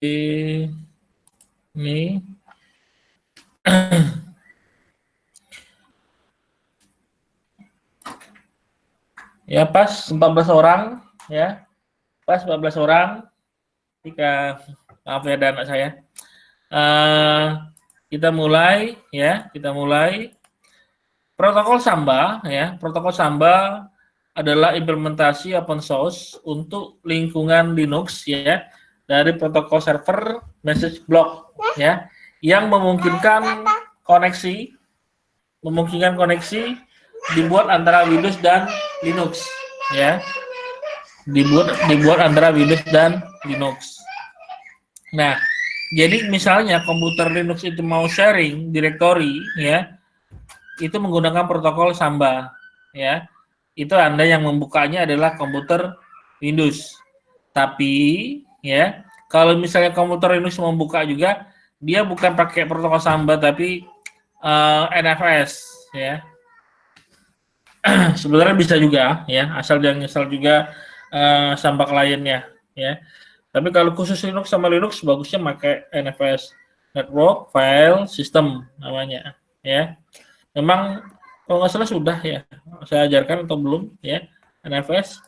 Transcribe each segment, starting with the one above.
ini ya pas 14 orang ya, pas 14 orang. Jika maaf ya ada anak saya. Kita mulai ya, kita mulai protokol Samba ya. Protokol Samba adalah implementasi open source untuk lingkungan Linux ya, dari protokol server message block ya, yang memungkinkan koneksi dibuat antara Windows dan Linux ya, dibuat antara Windows dan Linux. Nah, jadi misalnya komputer Linux itu mau sharing directory ya, itu menggunakan protokol Samba ya. Itu Anda yang membukanya adalah komputer Windows. Tapi ya, kalau misalnya komputer Linux membuka juga, dia bukan pakai protokol Samba tapi NFS ya. Sebenarnya bisa juga ya, asal jangan install juga Samba kliennya ya. Tapi kalau khusus Linux sama Linux bagusnya pakai NFS, Network File System namanya ya. Memang kalau nggak salah sudah ya saya ajarkan atau belum ya, NFS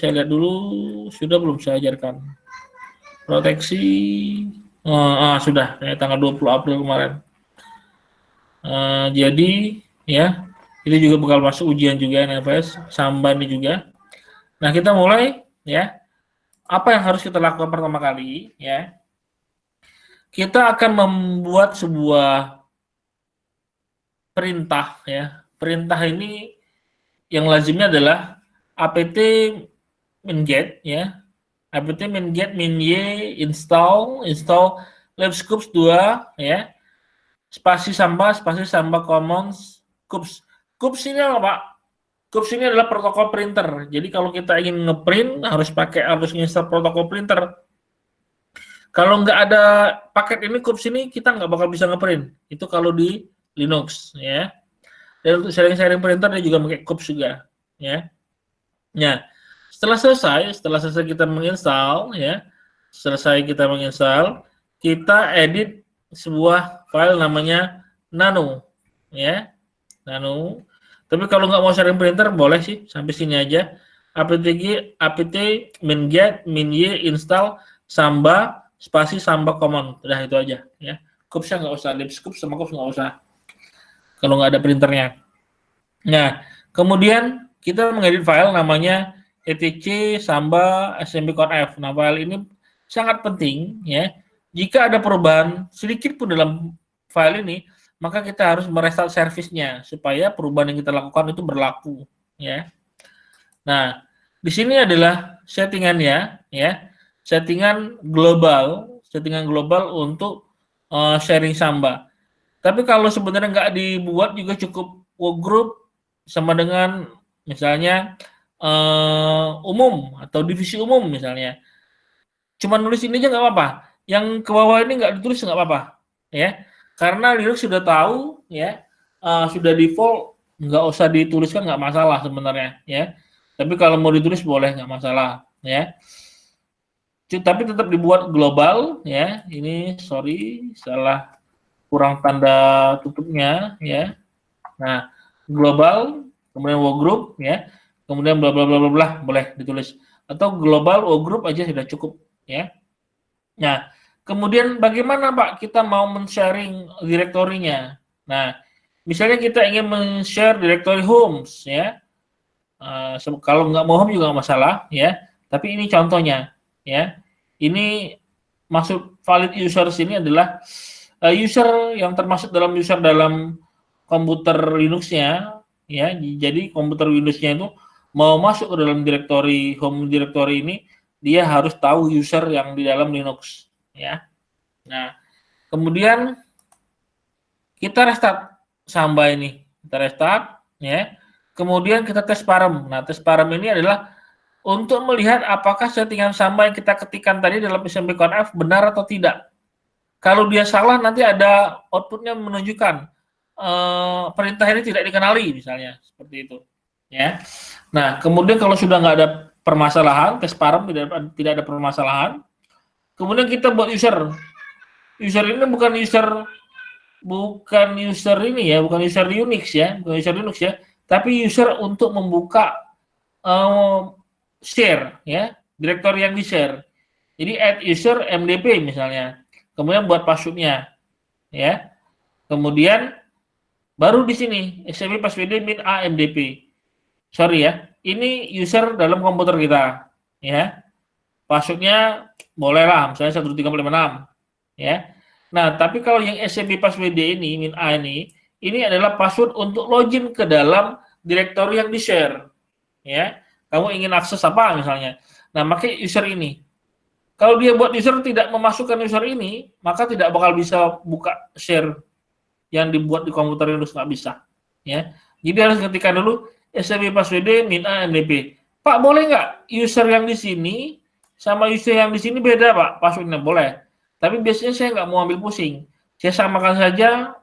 saya lihat dulu sudah belum saya ajarkan. Proteksi sudah ya, tanggal 20 April kemarin. Jadi ya, ini juga bakal masuk ujian juga NFS, Samba ini juga. Nah, kita mulai ya. Apa yang harus kita lakukan pertama kali ya? Kita akan membuat sebuah perintah ya. Perintah ini yang lazimnya adalah apt min-get ya. Apt min-get min-y install libscoops 2 ya. Spasi Samba commons coops. Coops ini apa, Pak? Coops ini adalah protokol printer. Jadi kalau kita ingin ngeprint harus install protokol printer. Kalau nggak ada paket ini, Coops ini, kita nggak bakal bisa ngeprint. Itu kalau di Linux ya. Dan untuk sharing printer dia juga pakai Coops juga ya. Nah, setelah selesai kita menginstal ya. Kita edit sebuah file namanya nano ya. Nano. Tapi kalau nggak mau sharing printer boleh sih sampai sini aja. apt min-get min-y install Samba spasi Samba common. Udah itu aja ya. Coops-nya nggak usah, libscoops sama Coops nggak usah. Kalau nggak ada printernya. Nah, kemudian kita mengedit file namanya etc Samba smb-conf. Nah, file ini sangat penting ya. Jika ada perubahan sedikit pun dalam file ini, maka kita harus merestart servisnya supaya perubahan yang kita lakukan itu berlaku ya. Nah, di sini adalah settingannya ya. Settingan global untuk sharing Samba. Tapi kalau sebenarnya nggak dibuat juga cukup workgroup sama dengan misalnya umum atau divisi umum misalnya. Cuma nulis ini aja nggak apa-apa. Yang ke bawah ini nggak ditulis nggak apa-apa ya. Karena Linux sudah tahu ya, sudah default nggak usah dituliskan, nggak masalah sebenarnya ya. Tapi kalau mau ditulis boleh, nggak masalah ya. Tapi tetap dibuat global ya. Ini sorry salah, kurang tanda tutupnya ya. Nah, global kemudian workgroup ya. Kemudian bla bla bla bla bla boleh ditulis, atau global workgroup aja sudah cukup ya. Nah, kemudian bagaimana Pak kita mau men-sharing direktorinya? Nah, misalnya kita ingin men-share direktori homes ya. Kalau nggak mau home juga nggak masalah ya. Tapi ini contohnya ya. Ini maksud valid users ini adalah user yang termasuk dalam user dalam komputer Linux-nya ya. Jadi komputer Windows-nya itu mau masuk ke dalam direktori home directory ini, dia harus tahu user yang di dalam Linux ya. Nah, kemudian kita restart Samba ini. Kita restart ya. Kemudian kita tes parem. Nah, tes parem ini adalah untuk melihat apakah settingan Samba yang kita ketikkan tadi dalam smb-conf benar atau tidak. Kalau dia salah, nanti ada outputnya menunjukkan perintah ini tidak dikenali misalnya, seperti itu ya. Nah, kemudian kalau sudah nggak ada permasalahan, tes parem tidak ada permasalahan, Kemudian kita buat user. User ini bukan user ini ya, bukan user Unix ya, bukan user Linux ya, tapi user untuk membuka share ya, direktori yang di-share. Jadi add user MDP misalnya. Kemudian buat passwordnya ya. Kemudian baru di sini SMB password min a MDP. Sorry ya, ini user dalam komputer kita ya. Passwordnya boleh lah, misalnya 12356 ya. Nah, tapi kalau yang SMB password ini min a ini adalah password untuk login ke dalam direktori yang di-share ya. Kamu ingin akses apa misalnya. Nah, pakai user ini. Kalau dia buat user tidak memasukkan user ini, maka tidak bakal bisa buka share yang dibuat di komputer Windows, nggak bisa ya. Jadi harus ketikkan dulu SMB password min a MDP. Pak, boleh nggak user yang di sini sama user yang di sini beda, Pak, passwordnya? Boleh. Tapi biasanya saya nggak mau ambil pusing. Saya samakan saja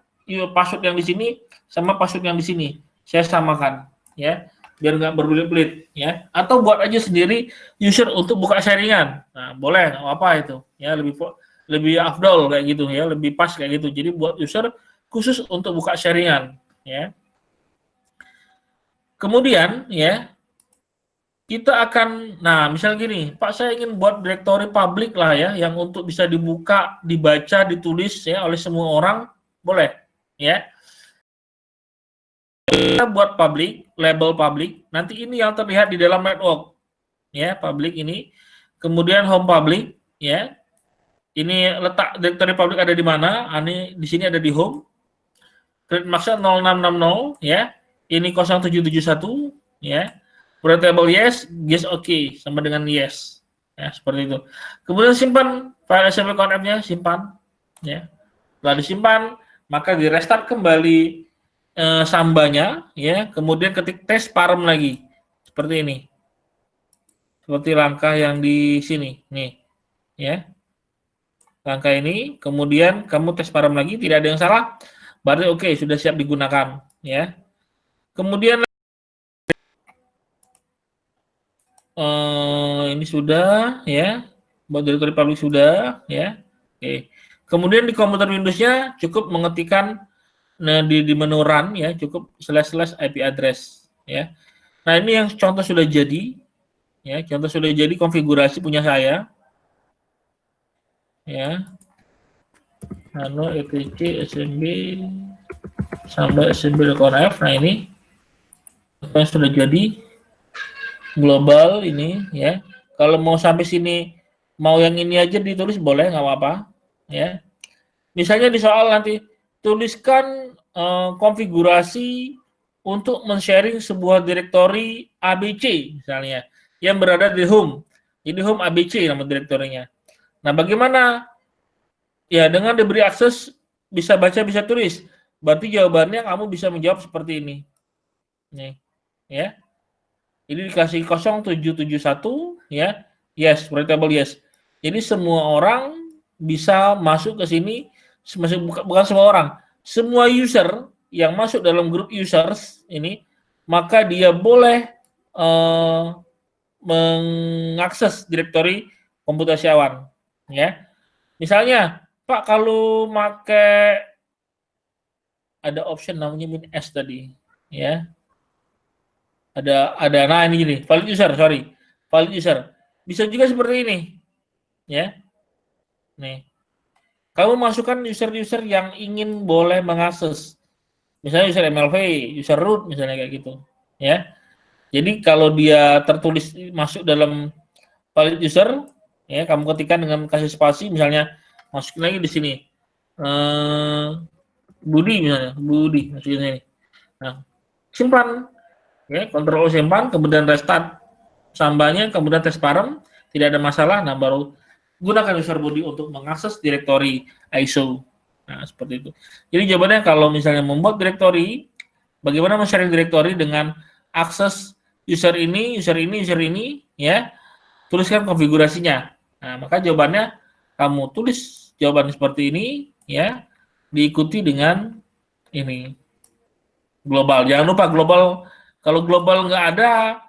password yang di sini sama password yang di sini. Saya samakan ya, biar nggak berbelit-belit ya. Atau buat aja sendiri user untuk buka sharingan. Nah, boleh, nggak apa itu ya, lebih afdol kayak gitu ya, lebih pas kayak gitu. Jadi buat user khusus untuk buka sharingan ya. Kemudian ya kita akan, nah misal gini, Pak, saya ingin buat direktori publik lah ya, yang untuk bisa dibuka, dibaca, ditulis ya oleh semua orang, boleh ya. Kita buat publik, label publik, nanti ini yang terlihat di dalam network ya, publik ini. Kemudian home public ya. Ini letak direktori publik ada di mana? Ini di sini ada di home. Create maksud 0660 ya. Ini 0771 ya. Portable yes, yes oke, sama dengan yes. Ya, seperti itu. Kemudian simpan file SMB conf-nya, simpan ya. Setelah disimpan, maka di restart kembali sambanya ya, kemudian ketik tes parem lagi. Seperti ini. Seperti langkah yang di sini nih. Ya. Langkah ini, kemudian kamu tes parem lagi, tidak ada yang salah. Berarti oke, sudah siap digunakan ya. Kemudian ini sudah ya, buat direktori publik sudah ya. Oke. Kemudian di komputer Windows-nya cukup mengetikkan di menu run ya, cukup / IP address ya. Nah, ini yang contoh sudah jadi ya, contoh sudah jadi konfigurasi punya saya ya. Nano etc smb sampai smb.conf. Nah, ini yang sudah jadi global ini ya. Kalau mau sampai sini, mau yang ini aja ditulis boleh, nggak apa-apa ya. Misalnya di soal nanti tuliskan konfigurasi untuk men-sharing sebuah direktori ABC misalnya yang berada di home. Jadi home ABC nama direktorinya. Nah, bagaimana? Ya, dengan diberi akses bisa baca, bisa tulis. Berarti jawabannya kamu bisa menjawab seperti ini. Nih, ya. Jadi dikasih 0771 ya. Yes, portable yes. Jadi semua orang bisa masuk ke sini, bukan semua orang. Semua user yang masuk dalam grup users ini, maka dia boleh mengakses direktori komputasi awan ya. Misalnya, Pak, kalau pakai ada option namanya min S tadi ya. Ada nah ini gini, valid user, valid user. Bisa juga seperti ini. Ya. Nih. Kamu masukkan user-user yang ingin boleh mengakses. Misalnya user MLV, user root misalnya kayak gitu, ya. Jadi kalau dia tertulis masuk dalam valid user, ya kamu ketikkan dengan kasih spasi, misalnya masukin lagi di sini. Budi misalnya, Budi masukin sini. Nah, simpan. Ya, Ctrl simpan, kemudian restart sambanya, kemudian tes parem, tidak ada masalah. Nah, baru gunakan user body untuk mengakses direktori ISO. Nah, seperti itu. Jadi jawabannya kalau misalnya membuat direktori, bagaimana men-sharing direktori dengan akses user ini, ya, tuliskan konfigurasinya. Nah, maka jawabannya kamu tulis jawaban seperti ini, ya, diikuti dengan ini global. Jangan lupa global. Kalau global nggak ada,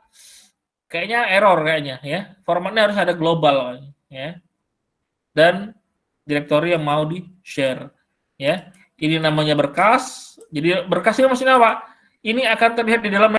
kayaknya error kayaknya ya. Formatnya harus ada global ya. dan direktori yang mau di-share. Ya, ini namanya berkas. Jadi berkas ini maksudnya apa? Ini akan terlihat di dalam